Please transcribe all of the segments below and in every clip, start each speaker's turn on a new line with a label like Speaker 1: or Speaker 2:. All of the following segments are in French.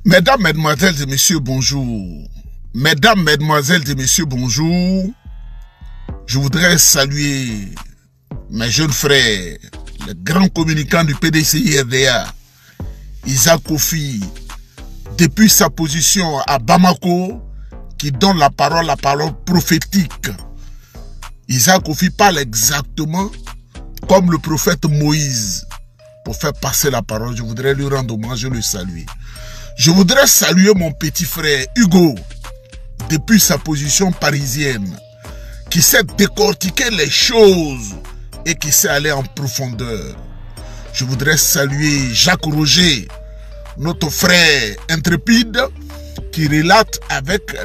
Speaker 1: Mesdames, Mesdemoiselles et Messieurs, bonjour. Mesdames, Mesdemoiselles et Messieurs, bonjour. Je voudrais saluer mes jeunes frères, le grand communicant du PDCI-RDA, Isaac Kofi, depuis sa position à Bamako, qui donne la parole prophétique. Isaac Kofi parle exactement comme le prophète Moïse pour faire passer la parole. Je voudrais lui rendre hommage et le saluer. Je voudrais saluer mon petit frère Hugo, depuis sa position parisienne, qui sait décortiquer les choses et qui sait aller en profondeur. Je voudrais saluer Jacques Roger, notre frère intrépide, qui relate avec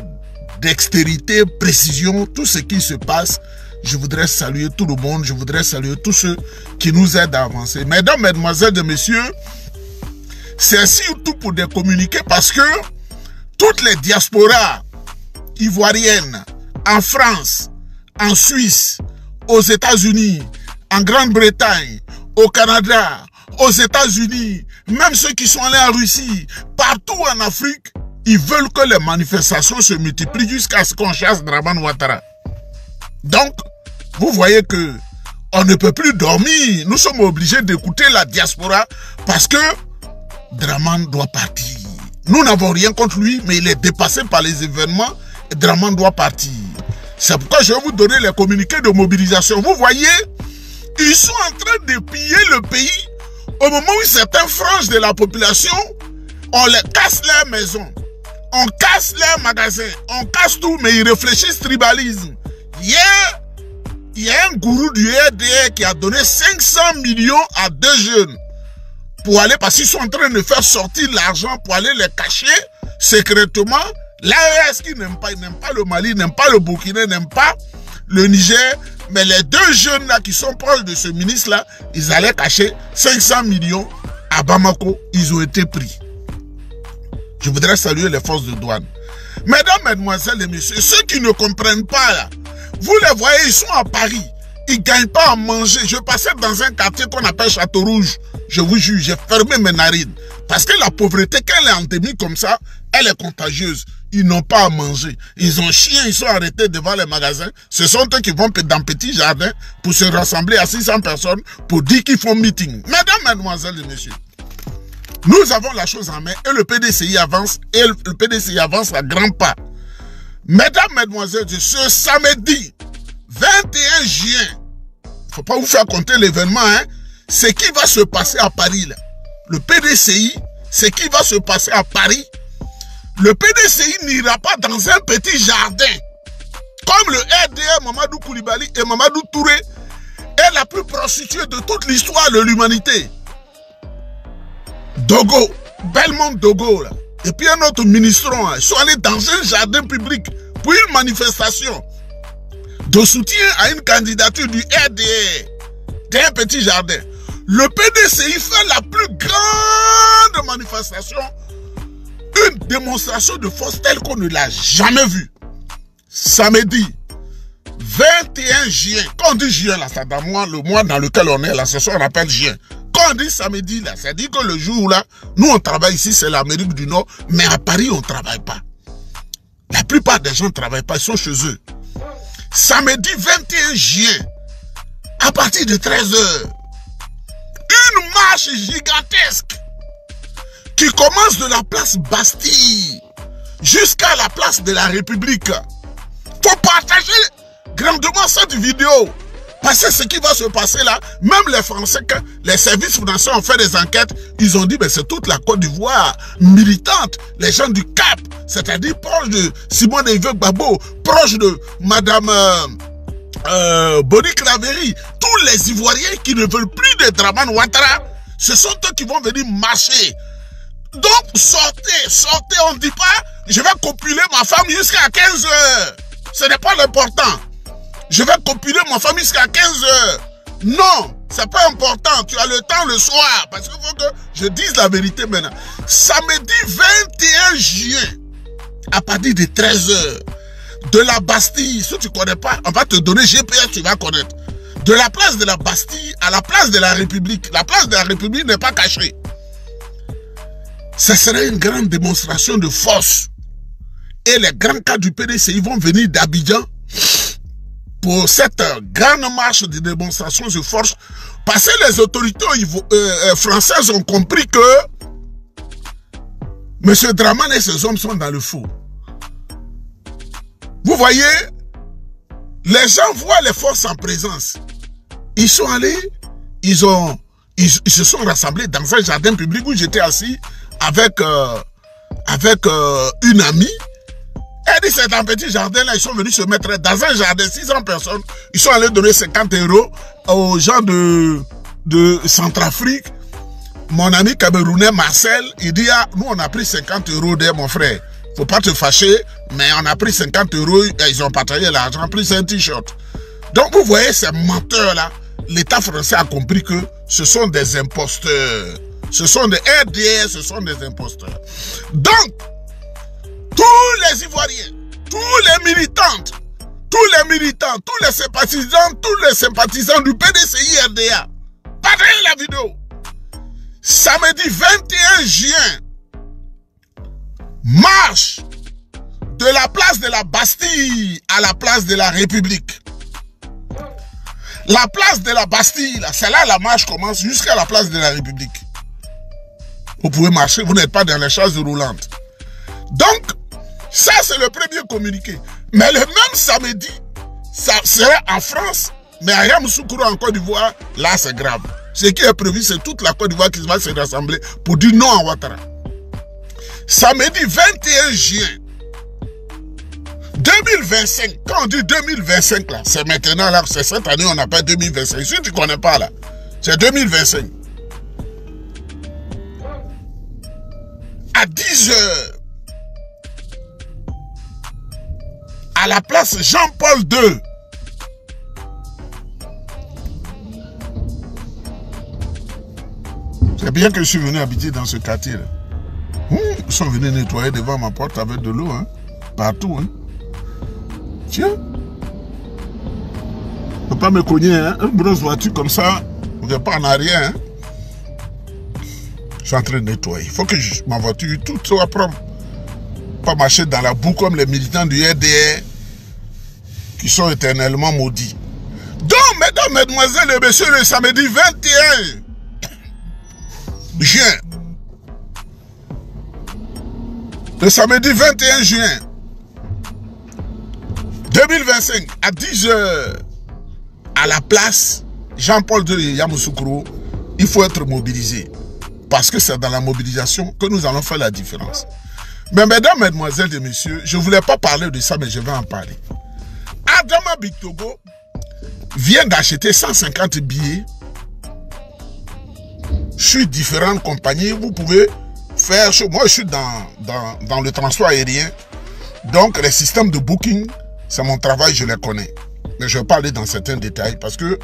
Speaker 1: dextérité, précision, tout ce qui se passe. Je voudrais saluer tout le monde, je voudrais saluer tous ceux qui nous aident à avancer. Mesdames, Mesdemoiselles et Messieurs, c'est surtout pour des communiqués parce que toutes les diasporas ivoiriennes en France, en Suisse, aux États-Unis, en Grande-Bretagne, au Canada, aux États-Unis, même ceux qui sont allés en Russie, partout en Afrique, ils veulent que les manifestations se multiplient jusqu'à ce qu'on chasse Dramane Ouattara. Donc, vous voyez que on ne peut plus dormir. Nous sommes obligés d'écouter la diaspora parce que Dramane doit partir. Nous n'avons rien contre lui, mais il est dépassé par les événements et Dramane doit partir. C'est pourquoi je vais vous donner les communiqués de mobilisation. Vous voyez, ils sont en train de piller le pays au moment où certaines franges de la population, on les casse leurs maisons, on casse leurs magasins, on casse tout, mais ils réfléchissent tribalisme. Hier, il y a un gourou du RDA qui a donné 500 millions à 2 jeunes pour aller, parce qu'ils sont en train de faire sortir l'argent pour aller les cacher secrètement. L'AES qui n'aime pas le Mali, n'aime pas le Burkina, n'aime pas le Niger, mais les 2 jeunes là qui sont proches de ce ministre là, ils allaient cacher 500 millions à Bamako, ils ont été pris. Je voudrais saluer les forces de douane. Mesdames, Mesdemoiselles et Messieurs, ceux qui ne comprennent pas là, vous les voyez, ils sont à Paris. Ils ne gagnent pas à manger. Je passais dans un quartier qu'on appelle Château Rouge. Je vous jure, j'ai fermé mes narines. Parce que la pauvreté, quand elle est endémique comme ça, elle est contagieuse. Ils n'ont pas à manger. Ils ont chien, ils sont arrêtés devant les magasins. Ce sont eux qui vont dans petit jardin pour se rassembler à 600 personnes pour dire qu'ils font meeting. Mesdames, Mesdemoiselles et Messieurs, nous avons la chose en main et le PDCI avance. Et le PDCI avance à grands pas. Mesdames, Mesdemoiselles, ce samedi 21 juin, il ne faut pas vous faire compter l'événement, hein, ce qui va se passer à Paris, là. Le PDCI, ce qui va se passer à Paris, le PDCI n'ira pas dans un petit jardin, comme le RDA Mamadou Koulibaly et Mamadou Touré est la plus prostituée de toute l'histoire de l'humanité. Dogo, Belmont Dogo, là. Et puis un autre ministron, ils sont allés dans un jardin public pour une manifestation de soutien à une candidature du RDA d'un petit jardin. Le PDCI fait la plus grande manifestation, une démonstration de force telle qu'on ne l'a jamais vue. Samedi 21 juin, quand on dit juin là, c'est dans le mois dans lequel on est là, c'est ça qu'on appelle juin. Quand on dit samedi là, ça dit que le jour là, nous on travaille ici, c'est l'Amérique du Nord, mais à Paris on ne travaille pas. La plupart des gens ne travaillent pas, ils sont chez eux. Samedi 21 juin, à partir de 13 h, une marche gigantesque qui commence de la place Bastille jusqu'à la place de la République. Faut partager grandement cette vidéo. Parce que ce qui va se passer là, même les Français, quand les services financiers ont fait des enquêtes, ils ont dit que c'est toute la Côte d'Ivoire militante, les gens du Cap, c'est-à-dire proche de Simone Veil Gbagbo, proche de Madame Boni Claveri, tous les Ivoiriens qui ne veulent plus de Dramane Ouattara, ce sont eux qui vont venir marcher. Donc sortez, on ne dit pas, je vais copuler ma femme jusqu'à 15 h. Ce n'est pas l'important. Je vais copuler ma femme jusqu'à 15 h. Non, c'est pas important. Tu as le temps le soir. Parce qu'il faut que je dise la vérité maintenant. Samedi 21 juin, à partir de 13 h, de la Bastille, si tu ne connais pas, on va te donner GPS, tu vas connaître. De la place de la Bastille à la place de la République. La place de la République n'est pas cachée. ce serait une grande démonstration de force. Et les grands cadres du PDC, ils vont venir d'Abidjan pour cette grande marche de démonstration de force. Parce que les autorités françaises ont compris que M. Dramane et ses hommes sont dans le faux. Vous voyez, les gens voient les forces en présence. Ils sont allés, ils se sont rassemblés dans un jardin public où j'étais assis avec une amie. Elle dit c'est un petit jardin là, ils sont venus se mettre dans un jardin, 600 personnes. Ils sont allés donner 50 € aux gens de Centrafrique. Mon ami camerounais Marcel, il dit ah, nous on a pris 50 € d'eux mon frère. Faut pas te fâcher, mais on a pris 50 €, et ils ont partagé l'argent, plus un t-shirt. Donc vous voyez ces menteurs là, l'État français a compris que ce sont des imposteurs. Ce sont des RDS, ce sont des imposteurs. Donc, tous les Ivoiriens, tous les militantes, tous les sympathisants du PDCI RDA, partagez la vidéo. Samedi 21 juin, marche de la place de la Bastille à la place de la République. La place de la Bastille, c'est là la marche commence jusqu'à la place de la République. Vous pouvez marcher, vous n'êtes pas dans les chaises roulantes. Donc, ça c'est le premier communiqué. Mais le même samedi, ça sera en France, mais à Yamoussoukro en Côte d'Ivoire, là c'est grave. Ce qui est prévu, c'est toute la Côte d'Ivoire qui va se rassembler pour dire non à Ouattara. Samedi 21 juin 2025, quand on dit 2025 là, c'est maintenant là, c'est cette année on appelle 2025. Si tu ne connais pas là, c'est 2025. À 10 h, à la place Jean-Paul II, c'est bien que je suis venu habiter dans ce quartier là. Ils sont venus nettoyer devant ma porte avec de l'eau, hein, partout. Hein. Tiens, ne faut pas me cogner, hein, une grosse voiture comme ça, vous n'êtes pas en arrière. Hein. Je suis en train de nettoyer. Il faut que ma voiture, tout soit propre. Pas marcher dans la boue comme les militants du RDR qui sont éternellement maudits. Donc, mesdames, mesdemoiselles et messieurs, le samedi 21 juin, le samedi 21 juin 2025 à 10 h, à la place Jean-Paul II Yamoussoukro, il faut être mobilisé. Parce que c'est dans la mobilisation que nous allons faire la différence. Mais mesdames, mesdemoiselles et messieurs, je ne voulais pas parler de ça, mais je vais en parler. Adama Bictogo vient d'acheter 150 billets sur différentes compagnies. Vous pouvez faire... Moi, je suis dans le transport aérien. Donc, les systèmes de booking, c'est mon travail, je les connais. Mais je vais parler dans certains détails parce que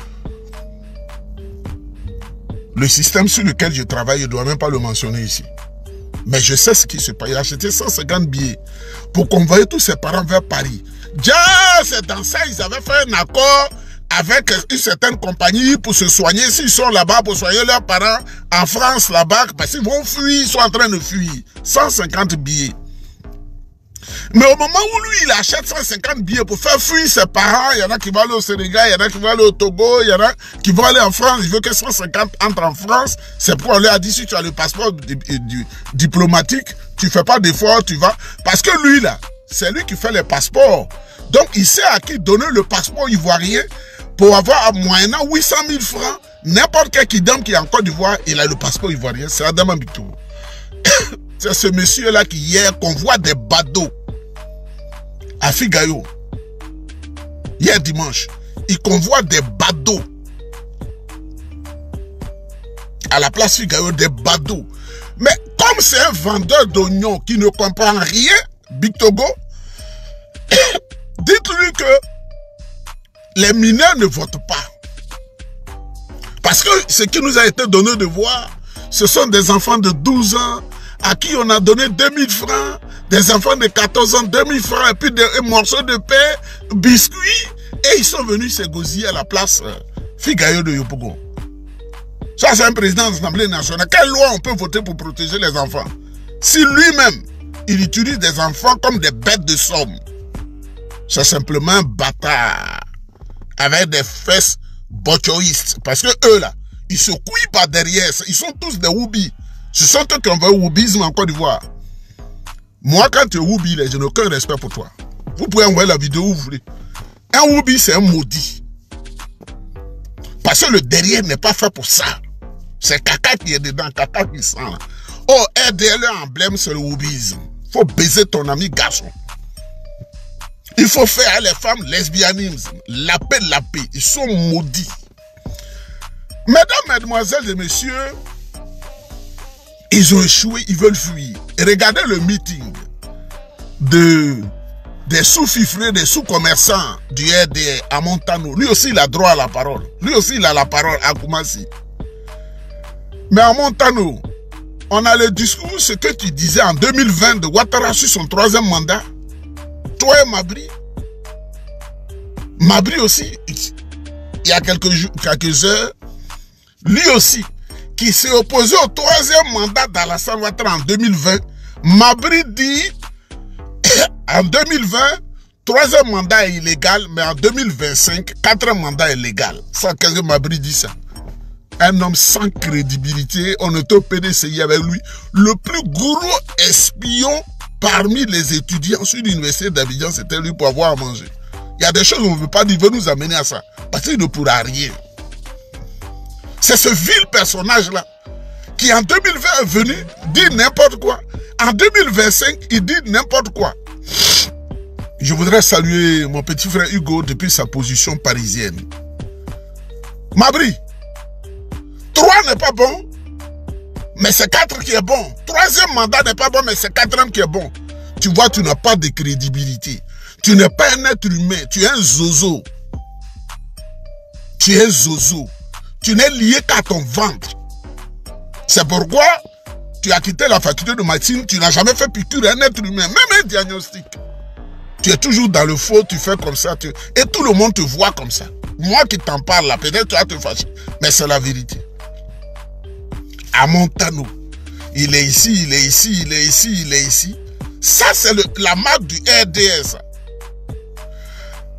Speaker 1: le système sur lequel je travaille, je ne dois même pas le mentionner ici. Mais je sais ce qui se passe. Il a acheté 150 billets pour convoyer tous ses parents vers Paris. Déjà, c'est dans ça, ils avaient fait un accord avec une certaine compagnie pour se soigner. S'ils sont là-bas pour soigner leurs parents en France, là-bas, parce qu'ils vont fuir, ils sont en train de fuir. 150 billets. Mais au moment où lui, il achète 150 billets pour faire fuir ses parents, il y en a qui vont aller au Sénégal, il y en a qui vont aller au Togo, il y en a qui vont aller en France. Il veut que 150 entrent en France. C'est pour lui a dit, si tu as le passeport diplomatique, tu fais pas d'effort, tu vas. Parce que lui, là, c'est lui qui fait les passeports. Donc, il sait à qui donner le passeport ivoirien pour avoir moyennant 800 000 francs. N'importe quel kidam qui est en Côte d'Ivoire, il a le passeport ivoirien. C'est Adama Bictogo. C'est ce monsieur-là qui, hier, convoie des badauds à Figayo. Hier dimanche, il convoie des badauds à la place Figayo, des badauds. Mais comme c'est un vendeur d'oignons qui ne comprend rien, Bictogo, dites-lui que les mineurs ne votent pas. Parce que ce qui nous a été donné de voir, ce sont des enfants de 12 ans à qui on a donné 2000 francs, des enfants de 14 ans, 2000 francs, et puis des morceaux de pain, biscuits, et ils sont venus s'égosiller à la place Figayo de Yopougon. Ça, c'est un président de l'Assemblée nationale. Quelle loi on peut voter pour protéger les enfants? Si lui-même, il utilise des enfants comme des bêtes de somme, c'est simplement un bâtard avec des fesses bochoïstes. Parce que eux là, ils se couillent par derrière. Ils sont tous des woubis. Ce sont eux qui ont fait le woubisme en Côte d'Ivoire. Moi, quand tu es woubi, je n'ai aucun respect pour toi. Vous pouvez envoyer la vidéo où vous voulez. Un woubi, c'est un maudit. Parce que le derrière n'est pas fait pour ça. C'est caca qui est dedans, caca qui sent là. Oh, RDL, emblème, c'est le woubisme. Il faut baiser ton ami garçon. Il faut faire à les femmes lesbianisme. La paix. Ils sont maudits. Mesdames, mesdemoiselles et messieurs, ils ont échoué, ils veulent fuir. Et regardez le meeting des sous-fifrés, des sous-commerçants du RDR à Montano. Lui aussi, il a droit à la parole. Lui aussi, il a la parole à Koumassi. Mais à Montano, on a le discours, ce que tu disais en 2020 de Ouattara sur son 3e mandat. Toi et Mabri. Mabri aussi, il y a quelques heures, lui aussi, qui s'est opposé au 3e mandat d'Alassane Ouattara en 2020. Mabri dit, en 2020, 3e mandat est illégal, mais en 2025, 4e mandat est légal. Ça, qu'est-ce que Mabri dit ça? Un homme sans crédibilité, on était au PDCI avec lui, le plus gros espion parmi les étudiants sur l'université d'Abidjan, c'était lui pour avoir à manger. Il y a des choses qu'on ne veut pas dire, il veut nous amener à ça, parce qu'il ne pourra rien. C'est ce vil personnage-là, qui en 2020 est venu dire n'importe quoi. En 2025, il dit n'importe quoi. Je voudrais saluer mon petit frère Hugo depuis sa position parisienne. Mabri, 3 n'est pas bon, mais c'est 4 qui est bon. 3e mandat n'est pas bon, mais c'est 4e qui est bon. Tu vois, tu n'as pas de crédibilité. Tu n'es pas un être humain, tu es un zozo. Tu es zozo. Tu n'es lié qu'à ton ventre. C'est pourquoi tu as quitté la faculté de médecine, tu n'as jamais fait piqûre à un être humain, même un diagnostic. Tu es toujours dans le faux, tu fais comme ça, et tout le monde te voit comme ça. Moi qui t'en parle là, peut-être tu vas te fâcher, mais c'est la vérité. À Montano, il est ici, il est ici, il est ici, il est ici. Ça, c'est la marque du RDS.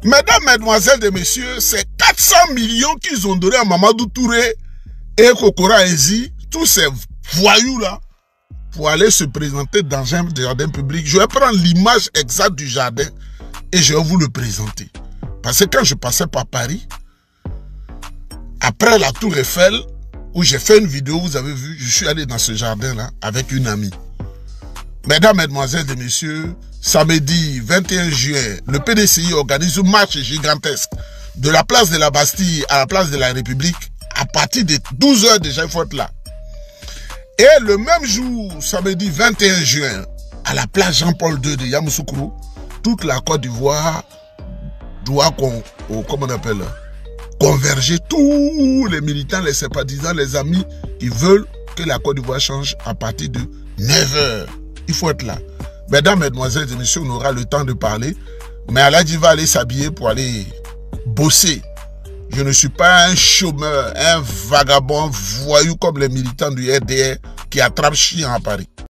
Speaker 1: Mesdames, mesdemoiselles et messieurs, c'est 400 millions qu'ils ont donné à Mamadou Touré et Kokora Ezi, tous ces voyous-là, pour aller se présenter dans un jardin public. Je vais prendre l'image exacte du jardin et je vais vous le présenter. Parce que quand je passais par Paris, après la Tour Eiffel, où j'ai fait une vidéo, vous avez vu, je suis allé dans ce jardin-là avec une amie. Mesdames, mesdemoiselles et messieurs, samedi 21 juin, le PDCI organise une marche gigantesque de la place de la Bastille à la place de la République. À partir de 12 h déjà, il faut être là. Et le même jour, samedi 21 juin, à la place Jean-Paul II de Yamoussoukro, toute la Côte d'Ivoire doit, comment on appelle, converger tous les militants, les sympathisants, les amis qui veulent que la Côte d'Ivoire change à partir de 9 h. Il faut être là. Mesdames, mesdemoiselles et messieurs, on aura le temps de parler. Mais Aladji va aller s'habiller pour aller bosser. Je ne suis pas un chômeur, un vagabond, voyou comme les militants du RDR qui attrapent chien à Paris.